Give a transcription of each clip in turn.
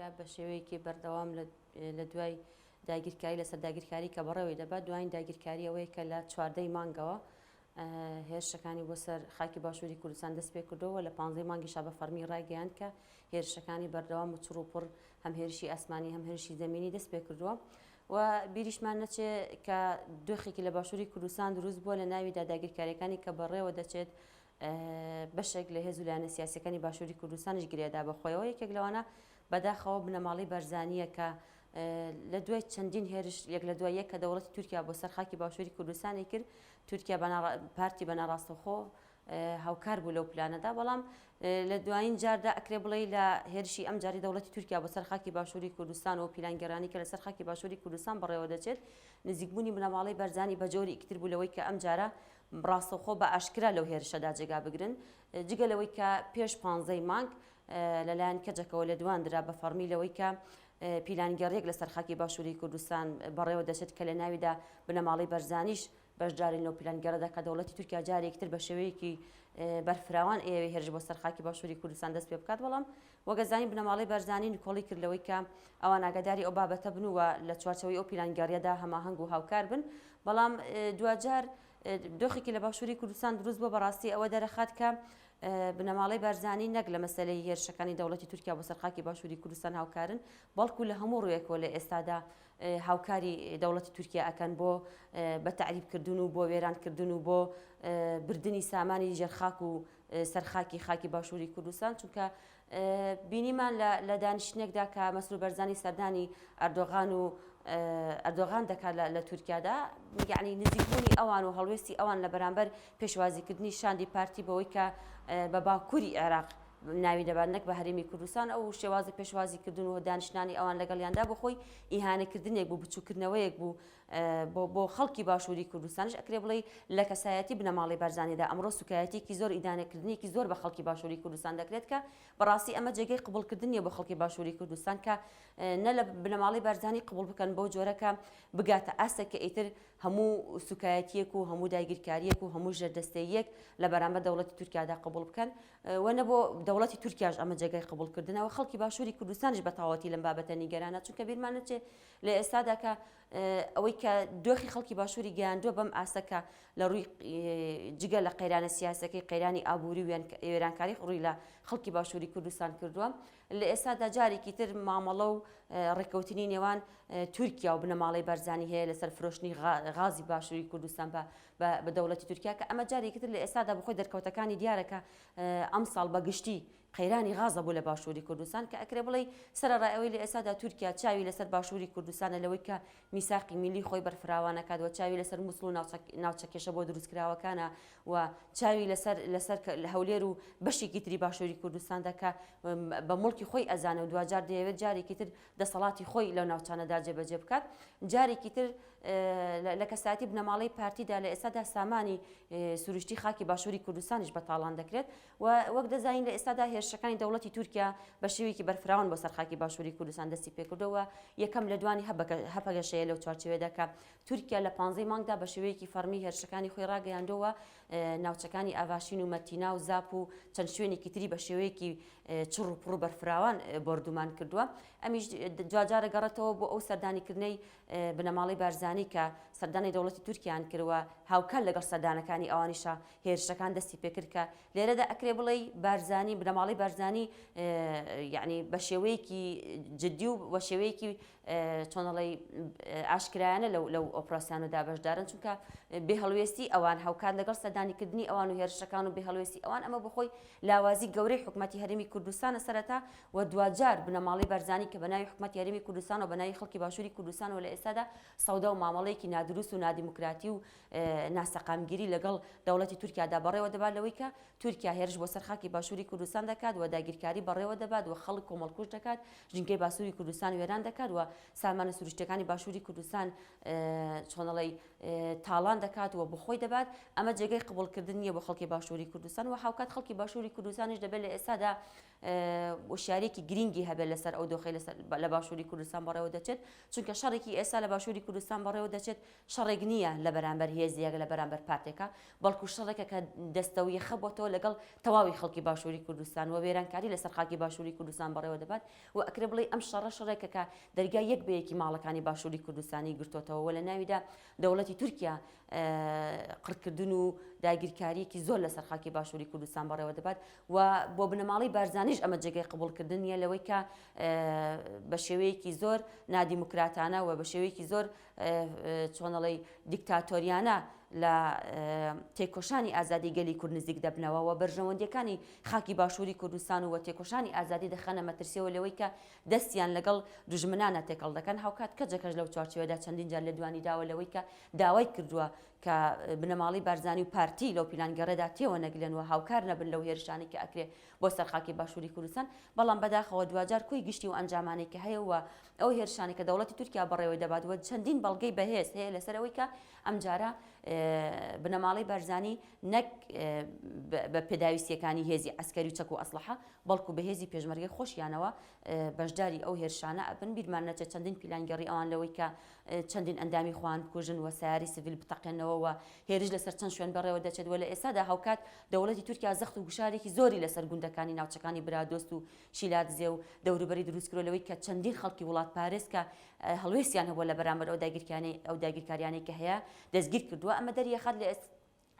تورکیا بە شێوەیەکی بەردەوام لە دوای داگیرکاری لەسەر داگیرکاری کە بەڕێوەی دەبات دوایین داگیرکاری ئەوەیە کە لە چواردەی مانگەوە هێرشەکانی بۆ سەر خاکی باشووری کوردستان دەست پێ کردەوە لە 15 مانگیشا بە فەرمی ڕایگەیاند کە هێرشەکانی بەردەوام و چڕ و پڕ هەم هێرشی ئەسمانی هەم هێرشی زەمینی دەست پێ کردووە و بیریشمان نەچێ کە دۆخێکی لە باشووری کوردستان دروست بووە لە ناویدا داگیرکاریەکانی کە بەڕێوە دەچێت بەشێک لە هێز و لایەنە سیاسیەکانی باشووری کوردستانیش گرێدا بەخۆیەوە یەکێک لەوانە بەداخەوە بنەماڵی بەرزانیە کە لە دوای چەندین هێرش یەک لە دوای یەک کە دەوڵەتی تورکیا بۆ سەر خاکی باشووری کوردستانی کرد تورکیا پارتی بەناڕاستەوخۆ هاوکار بوو لەو پلانەدا بەڵام لە دوایین جاردا ئەکرێ بڵێ لە هێرشی ئەم جاری دەوڵەتی تورکیا بۆ سەر خاکی باشووری کوردستان و پیلانگەرانی کە لەسەر خاکی باشووری کوردستان بەڕێوە دەچێت نزیکبوونی بنەماڵی بەرزانی بە جۆری ئیکتر بوو لەوەی کە ئەم جارە ڕاستەوخۆ بە ئاشکرا لەو هێرشەدا جێگا بگرن جگە لەوەی کە پێش 15 مانگ لەلایەن کەجەکەوە لە دواندرا بە فەرمی لەوەی کە پیلانگەڕێک لەسەر خاکی باشووری کوردستان بەڕێوە دەچێت کە لە ناویدا بنەماڵی بەرزانیش بەشدارین لەو پیلانگەڕەدا کە دەوڵەتی تورکیا جارێکتر بە شێوەیەکی بەرفراوان ئێوە هێرش بۆ سەر خاکی باشووری کوردستان دەست پێ بکات بەڵام وەگەزانی بنەماڵی بەرزانی نکۆڵی کردلەوەی کە ئەوان ئاگاداری ئەو بابەتە بنووە لە چوارچەوەی ئەو پیلانگەڕیەدا هەماهەنگ و هاوکار بن بەڵام دوجار دۆخێکی لە باشووری کوردستان دروست بووە بەڕاستی ئەوە دەرەخات کە بنەماڵی بەرزانی نەک لە مەسلەی هێرشەکانی دەوڵەتی تورکیا بۆ سەر خاکی باشووری کوردستان هاوکارن بەڵکو لە هەموو ڕوویەکەوە لە ئێستادا هاوکاری دەوڵەتی تورکیا ئەکەن بۆ بە تعریبکردن و بۆ وێرانکردن و بۆ بردننی سامانی ژێرخاک و سەرخاکی خاکی باشووری کوردستان چونکە بینیمان لە دانیشتنێکدا کە مەسرور بەرزانی سەردانی ئەردۆغان دەکات لە تورکیادا یعنی نزیکبوونی ئەوان و هەڵوێستی ئەوان لە بەرامبەر پێشوازیکردنی شاندی پارتی بەوەی کە بە باکووری عێراق ناوی دەبات نەک بە هەرێمی کوردستان ئەو شێوازی پێشوازیکردن و دانیشتنانی ئەوان لەگەڵیاندا بخۆی ئیهانەکردنێک بوو بچووکردنەوەیەک بوو بۆ خەڵکی باشووری کوردستانش ئەکرێ بڵێ لە کەسایەتی بنەماڵی بەرزانیدا ئەمڕۆ سوکایەتێکی زۆر ئیدانەکردنێکی زۆر بە خەڵکی باشووری کوردستان دەکرێت کە بەڕاستی ئەمە جێگەی قبولکردنیە بۆ خەڵکی باشووری کوردستان کە نە لە بنەماڵی بەرزانی قبول بکەن بۆ جۆرەکە بگاتە ئاستە کە ئیتر هەموو سوکایەتیەک و هەموو داگیرکاریەک و هەموو ژەردەستەیەک لە بەرامبەر دەوڵەتی تورکیادا قبول بکەن وەنە بۆ دەوڵەتی تورکیاش ئەمە جێگەی قبولکردنەوە خەڵکی باشووری کوردستانش بە تاواتی لەم بابەتە نیگەرانە چونکە بیرمان نەچێ لە ئێستادا کە ئەوەی کە دۆخی خەڵکی باشووری گەیاندووە بەم ئاستەکە لە ڕووی جگە لە قەیرانە سیاسەکەی قەیرانی ئابووری و وێرانکاری ڕووی لە خەڵکی باشووری کوردستان کردووە لە ئێستادا جارێکی تر مامەڵە و ڕێکەوتنی نێوان تورکیا و بنەماڵی بەرزانی هەیە لەسەر فرۆشتنی غازی باشووری کوردستان بە دەوڵەتی تورکیا کە ئەمە جارێکی تر لە ئێستادا بخۆی دەرکەوتەکانی دیارەکە ئەم ساڵ بەگشتی قەیرانی غازە بوو لە باشووری کوردستان کە ئەکرێ بڵێ سەرڕایەوەی لە ئێستادا تورکیا چاوی لەسەر باشووری کوردستانە لەوەی کە میساقی میلی خۆی بەرفراوانەکات و چاوی لەسەر مووسڵ و ناوچەکێشە بۆ دروستکراوەکانە و چاوی لەسەر هەولێر و بەشێکی تری باشووری کوردستاندا کە بە مڵکی خۆی ئەزانە و دوجار دەیەوێت جارێکی تر دەسەڵاتی خۆی لەو ناوچانەدا جێبەجێ بکات جارێکی تر لە کەساتی بنەماڵی پارتیدا لە ئێستادا سامانی سروشتی خاکی باشووری کوردستانیش بەتاڵان دەکرێت و وەک دەزانین لە ئێستادا هێرشەکانی دەوڵەتی تورکیا بە شێوەیەکی بەرفراون بۆ سەر خاکی باشووری کوردستان دەستی پێکردەوە یەکەم لە دوانی هەپەگەشەیە لەو چوارچێوەیەدا کە تورکیا لە 15 مانگدا بە شێوەیەکی فەرمی هێرشەکانی خۆی ڕاگەیاندەوە ناوچەکانی ئاڤاشین و مەتینا و زاپ و چەند شوێنێکی تری بە شێوەیەکی چڕ و پڕ و بەرفراوان بردومان کردووە ئەمیش جاجارە گەڕێتەوە بۆ ئەو سەردانیکردنەی بنەماڵی بارزانی کە سەردانی دەوڵەتی تورکیان کردووە هاوکار لەگەڵ سەردانەکانی ئەوانیشە هێرشەکان دەستی پێکرد کە لێرەدا ئەکرێ بڵێ بارزانی بنەماڵی بارزانی یعنی بە شێوەیەکی جددی و بە شێوەیەکی چۆنەڵی ئاشکرایانە لەو ئۆپراسیانەدا بەشدارن چونکە بێهەڵوێستی ئەوان هاوکار لەگەڵ سەردانیکردنی ئەوان و هێرشەکان و بێهەڵوێستی ئەوان ئەمە بخۆی لاوازی گەورەی حکومەتی هەرێمی کوردستانە سەرەتا و دوجار بنەماڵی بارزانی کە بەناوی حکومەتی هەرێمی کوردستان و بەناوی خەڵکی باشووری کوردستان و لە ئێستادا سەودا و مامەڵەیەکی نادروست و نادیموکراتی و ناسەقامگیری لەگەڵ دەوڵەتی تورکیادا بەڕێوە دەبات لەوەی کە تورکیا هێرش بۆ سەر خاکی باشووری کوردستان دەکات و داگیرکاری بەڕێوە دەبات و خەڵک کۆمەڵکوژ دەکات ژنگەی باشووری کوردستان وێران دەکات و سامانە سروشتەکانی باشووری کوردستان چۆنەڵی تاڵان دەکات و بخۆی دەبات ئەمە جێگەی قبولکردن نییە بۆ خەڵکی باشووری کوردستان و هاوکات خەڵکی باشووری کوردستانیش دەبێت لە ئێستادا وشارێکی گرنگی هەبێت لەسەر ئەو دۆخی لە باشووری کوردستان بەڕێوە دەچێت چونکە شەڕێکی ئێستا لە باشووری کوردستان بەڕێوە دەچێت شەڕێک نییە لە بەرامبەر هێزیەک لە بەرامبەر پارتێکە بەڵکو شەڕێکە کە دەستەوی خەبەتەوە لەگەڵ تەواوی خەڵکی باشووری کوردستان و وێرانکاری لەسەر خاکی باشووری کوردستان بەڕێوە دەبات و ئەکرێ بڵێ ئەم شەڕێکە کە دەرگای یەک بەیەکی ماڵەکانی باشووری کوردستانی گرتوتەوە و لە ناویدا دەوڵەتی تورکیا قڕکردن و داگیرکاریەکی زۆر لەسەر خاکی باشووری کوردستان بەڕێوە دەبات و بۆ بنەماڵی بارزانیش ئەمە جێگەی قبولکردن نیە لەوەی کە بە شێوەیەکی زۆر نادیموکراتانە و بە شێوەیەکی زۆر چۆنەڵی دیکتاتۆریانە لە تێکۆشانی ئازادی گەلی کورد نزیک دەبنەوە و بەرژەوەندیەکانی خاکی باشووری کوردستان و تێکۆشانی ئازادی دەخەنە مەترسیەوە لەوەی کە دەستیان لەگەڵ دژمنانە تێکەڵ دەکەن هاوکات کەجەکەش لەو چارچەوەدا چەندین جار لە دوانی داوە لەوەی کە داوای کردووە کە بنەماڵی بارزانی و پارتی لەو پیلانگەڕێدا تێوە نەگلێنەوە هاوکار نەبن لەو هێرشانی کە ئەکرێ بۆ سەرخاکی باشووری کوردستان بەڵام بەداخەوە دوجار کۆی گشتی و ئەنجامانی کە هەیە و ئەو هێرشانی کە دەوڵەتی تورکیا بەڕێوەی دەبات و چەندین بەڵگەی بەهێز هەیە لەسەرەوەی کە ئەم جارە بنەماڵی بارزانی نەک بە پێداویستیەکانی هێزی ئەسکەری و چەک و ئەسلحە بەڵکو بە هێزی پێشمەرگەی خۆشیانەوە بەشداری ئەو هێرشانە ئەبن بیرمان نەچێت چەندین پیلانگەڕی ئەوان لەوەی کە چەندین ئەندامی خوان بکوژن و سیاری سیڤیل بتەقێنەوە و هێرش لەسەر چەند شوێن بەڕێوە دەچێت و لە ئێستادا هاوکات دەوڵەتی تورکیا زەخت و گوشارێکی زۆری لەسەر گوندەکانی ناوچەکانی برادۆست و شیلاتزێ و دەوروبەری دروستکرۆ لەوەی کە چەندین خەڵکی وڵات پارێز کە هەڵوێستیان هەبووە لە بەرامبەر ئەو داگیرکاریانەی کە هەیە دەستگیر کردووە ئەمە دەریەخات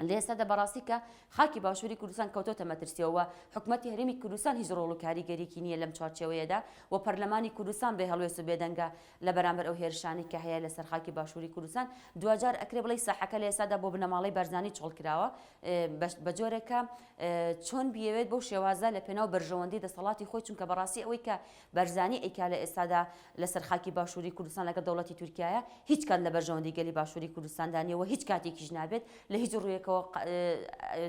لە ئێستادا بەڕاستی کە خاکی باشووری کوردستان کەوتۆتە مەترسیەوە حکوومەتی هەرێمی کوردستان هیچ ڕۆڵ و کاریگەریکی نییە لەم چوارچێوەیەدا و پەرلەمانی کوردستان بێ هەڵوێست و بێدەنگە لە بەرامبەر ئەو هێرشانی کە هەیە لەسەر خاکی باشووری کوردستان دوجار ئەکرێ بڵێ ساحەکە لە ئێستادا بۆ بنەماڵی بارزانی چۆڵکراوە بە جۆرێکە چۆن بیەوێت بەو شێوازە لە پێناو بەرژەوەندی دەسەڵاتی خۆی چونکە بەڕاستی ئەوەی کە بەرزانی ئەیکا لە ئێستادا لەسەر خاکی باشووری کوردستان لەگەڵ دەوڵەتی تورکیایە هیچ کات لە بەرژەوەندی گەلی باشووری کوردستاندا نیەوە هیچ کاتێکیش نابێت لە هیچ ڕوویەکەوە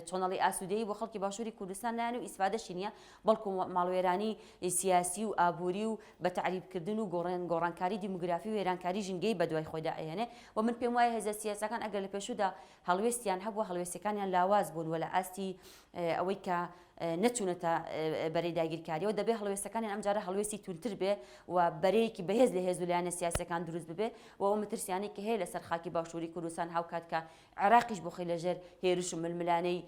چۆنەڵی ئاسوودەیی بۆ خەڵکی باشووری کوردستان نایەن و ئیسفادەشی نییە بەڵکو ماڵوێرانی سیاسی و ئابووری و بە تعریبکردن و گۆڕانکاری دیموگرافی و وێرانکاری ژینگەی بە دوای خۆیدا ئەهێنێ و من پێم وایە هێزە سیاسەکان ئەگەر لە پێشوودا هەڵوێستیان هەبووە هەڵوێستەکانیان لاواز بوون و لە ئاستی ئەوەی کە نەچوونەتە بەرەی داگیرکاریەوە دەبێت هەڵوێستەکانیان ئەم جارە هەڵوێستی تونتر بێ و بەرەیەکی بەهێز لە هێز و لایەنە سیاسەکان دروست ببێ و ئەو مەترسیانی کە هەیە لەسەر خاکی باشووری کوردستان هاوکات کە عێراقیش بۆ خۆی لەژێر هێرش و ململانەی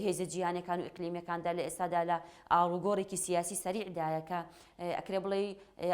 هێزە جیهانیەکان و ئیقلیمیەکاندا لە ئێستادا لە ئاڵوگۆڕێکی سیاسی سەریعدایە کە ئەکرێ بڵێ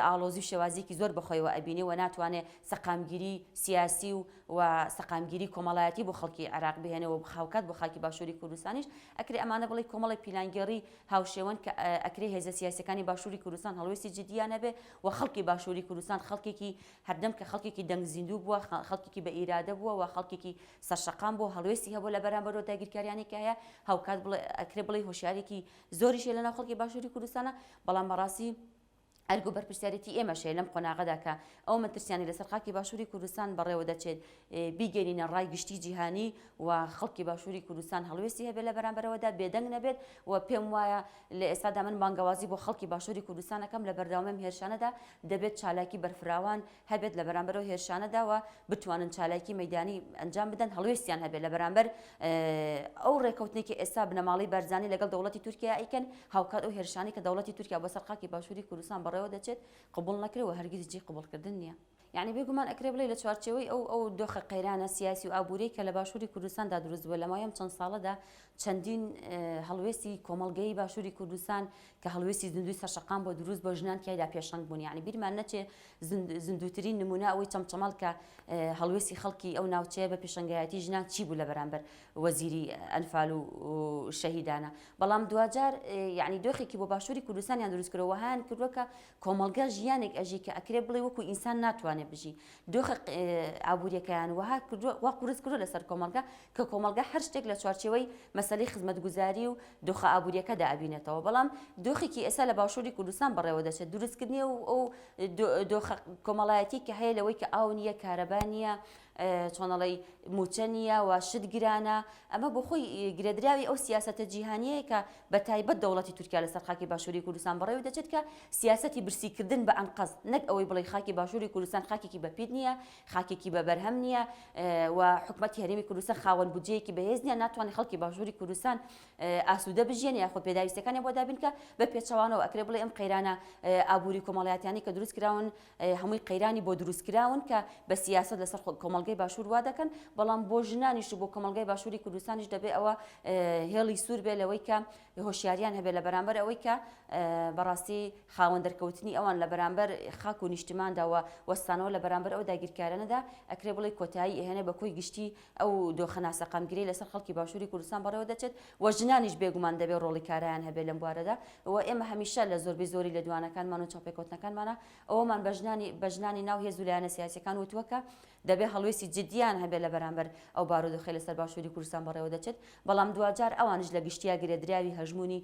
ئاڵۆزی شێوازیەکی زۆر بەخۆیەوە ئەبینێ و ناتوانێت سەقامگیری سیاسی و سەقامگیری کۆمەڵایەتی بۆ خەڵکی عێراق بهێنەوە بخاوکات بۆ خاکی باشووری کوردستانیش ئەکرێ ئەمانە بڵێ کۆمەڵی پیلانگەڕی هاوشێوەن کە ئەکرێ هێزە سیاسەکانی باشووری کوردستان هەڵوێستی جدیانە بێ و خەڵکی باشووری کوردستان خەڵکێکی هەردەم کە خەڵکێکی دەنگ زیندوو بووە خەڵکێکی بە ئیرادە بووە و خەڵکێکی سەرشەقام بۆ هەڵوێستی هەبوو لە بەرامبەرەوە داگیرکاریانی کە هەیە هاوکات ئەکرێ بڵێ هۆشیارێکی زۆریشە لەناو خەڵکی باشووری کوردستانە بەڵام بەڕاستی ئەرگۆ بەرپرسیارەتی ئێمەشێ لەم قۆناغەدا کە ئەو مەترسیانی لەسەر خاکی باشووری کوردستان بەڕێوە دەچێت بیگەرینە ڕای گشتی جیهانی و خەڵکی باشووری کوردستان هەڵوێستی هەبێت لە بەرامبەرەوەدا بێدەنگ نەبێت و پێم وایە لە ئێستادا من بانگەوازی بۆ خەڵکی باشووری کوردستانەکەم لە بەردەوام هێرشانەدا دەبێت چالاکی بەرفراوان هەبێت لە بەرامبەرەوە هێرشانەدا و بتوانن چالاکی مەیدانی ئەنجام بدەن هەڵوێستیان هەبێت لە بەرامبەر ئەو ڕێکەوتنێکی ئێستا بنەماڵی بارزانی لەگەڵ دەوڵەتی تورکیا ئەیکەن هاوکات ئەو هێرشانی کە دەوڵەتی تورکیا بۆ سەر خاکی باشووری کوردستان بەڕێوە دەچێت قبول نەکرێەوە هەرگیز جێ قبولکردن نییە یعنی بێگومان ئەکرێ بڵێ لە چوارچێوەی ئەو دۆخە قەیرانە سیاسی و ئابووری کە لە باشووری کوردستاندا دروست بووە لە مایەم چەند ساڵەدا چەندین هەڵوێستی کۆمەڵگەی باشووری کوردستان کە هەڵوێستی زیندوی سەرشەقام بۆ دروست بۆ ژنان تیایدا پێشەنگ بوون یعنی بیرمان نەچێ زیندوترین نمونە ئەوەی چەمچەمەڵ کە هەڵوێستی خەڵکی ئەو ناوچەیە بە پێشەنگایەتی ژنان چی بوو لە بەرامبەر وەزیری ئەنفال و شەهیدانە بەڵام دوجار یعنی دۆخێکی بۆ باشووری کوردستانیان دروست کردەوە هەیان کردووە کە کۆمەڵگە ژیانێک ئەژی کە ئەکرێ بڵێ وەکو ئینسان ناتوانێت بژی دۆخە ئابوووریەکەیان وها وا قورس کردو لەسەر کۆمەڵگە کە کۆمەڵگە هەر شتێک لە چوارچێوەی مەسەلەی خزمەتگوزاری و دۆخە ئابوووریەکەدا ئەبینێتەوە بەڵام دۆخێکی ئێستا لە باشووری کوردستان بەڕێوە دەچێت دروستکردنی و ئەو دۆخە کۆمەڵایەتی کە هەیە لەوەی کە ئاو نییە کارەبا نییە چۆنەڵی موچە نییە و شت گرانە ئەمە بۆ خۆی گرێدراوی ئەو سیاسەتە جیهانیەیە کە بە تایبەت دەوڵەتی تورکیا لەسەر خاکی باشووری کوردستان بەڕێوە دەچێت کە سیاسەتی برسیکردن بە ئەنقەز نەک ئەوەی بڵێ خاکی باشووری کوردستان خاکێکی بەپید نییە خاکێکی بە بەرهەم نییە و حکوومەتی هەرێمی کوردستان خاوەن بودجەیەکی بەهێز نییە ناتوانێت خەڵکی باشووری کوردستان ئاسوودە بژێن یاخۆ پێداویستەکانی بۆ دابین کە بە پێچەوانەوە ئەکرێ بڵێ ئەم قەیرانە ئابووری کۆمەڵایەتیانی کە دروستکراون هەمووی قەیرانی بۆ دروستکراون کە بە سیاسەت لەسەر کۆمەڵگەی باشوور وا دەکەن بەڵام بۆ ژنانیش و بۆ کۆمەڵگەی باشووری کوردستانیش دەبێت ئەوە هێڵی سوور بێ لەوەی کە هۆشیاریان هەبێت لە بەرامبەر ئەوەی کە بەڕاستی خاوەن دەرکەوتنی ئەوان لە بەرامبەر خاک و نیشتمانداوە وەستانەوە لە بەرامبەر ئەو داگیرکارانەدا ئەکرێ بڵێ کۆتایی ئێهێنێ بە کۆی گشتی ئەو دۆخەناسە قامگیری لەسەر خەڵکی باشووری کوردستان بەڕێوە دەچێت و ژنانیش بێگومان دەبێت ڕۆڵی کارایان هەبێت لەم بوارەدا و ئێمە هەمیشە لە زۆربەی زۆری لە دوانەکانمان و چاپێکۆتنەکانمانە ئەوەمان بە ژنانی ناو هێز و لایەنە سیاسیەکان وتووەکە دەبێت هەڵوێستی جدیان هەبێت لە بەرامبەر ئەو بارودۆخی لەسەر باشووری کوردستان بەڕێوە دەچێت بەڵام دوجار ئەوانش لە گشتیا گرێدراوی هەژمونی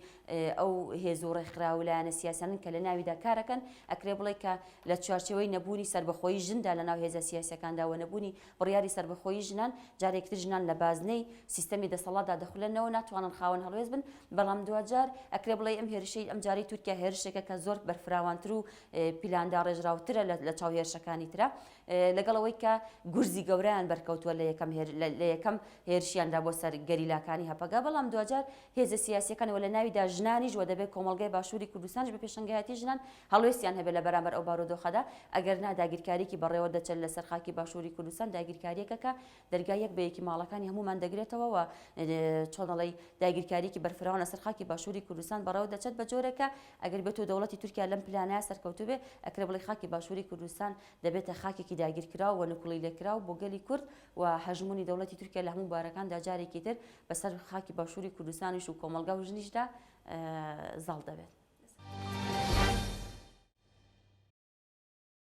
ئەو هێز و ڕێکخراو و لایەنە سیاسیانن کە لە ناویدا کارەکەن ئەکرێ بڵێ کە لە چوارچەوەی نەبوونی سربەخۆیی ژندا لە ناو هێزە سیاسیەکاندا و نەبوونی بڕیاری سربەخۆیی ژنان جارێکتر ژنان لە بازنەی سیستەمی دەسەڵاتدا دەخولێنەوە ناتوانن خاوەن هەڵوێز بن بەڵام دوجار ئەکرێ بڵێ ئەم هێرشەی ئەم جاری تورکیا هێرشێکە کە زۆر بەرفراوانتر و پیلاندا ڕێژراوترە لە چاو هێرشەکانی ترە لەگەڵەوەی کە گورزی گەورەیان بەرکەوتووە لە یەکەم هێرشیاندا بۆ سەر گەریلاکانی هەپەگا بەڵام دوجار هێزە سیاسیەکانەوە لە ناویدا ژنانیش و دەبێت کۆمەڵگەی باشووری کوردستانش بە پێشنگایەتی ژنان هەڵوێستیان هەبێت لە بەرامبەر ئەو بارودۆخەدا ئەگەر نا داگیرکاریکی بەڕێوە دەچێت لەسەر خاکی باشووری کوردستان داگیرکاریەکە دەرگای یەک بە یەکی ماڵەکانی هەمومان دەگرێتەوە و چۆنەڵی داگیرکاریکی بەرفراوان لەسەر خاکی باشووری کوردستان بەڕێوە دەچێت بە جۆرێکە ئەگەر بێت و دەوڵەتی تورکیا لەم پلانەیە سەرکەوتوو بێ ئەکرێ بڵێ خاکی باشووری کوردستان دەبێتە خاکێکی داگیرکراو و نکوڵی لێکراو بۆ گەلی کورد و هەژمونی دەوڵەتی تورکیا لە هەموو بارەکاندا جارێکی تر بەسەر خاکی باشووری کوردستانیش و کۆمەڵگا و ژنیشدا زاڵ دەبێت.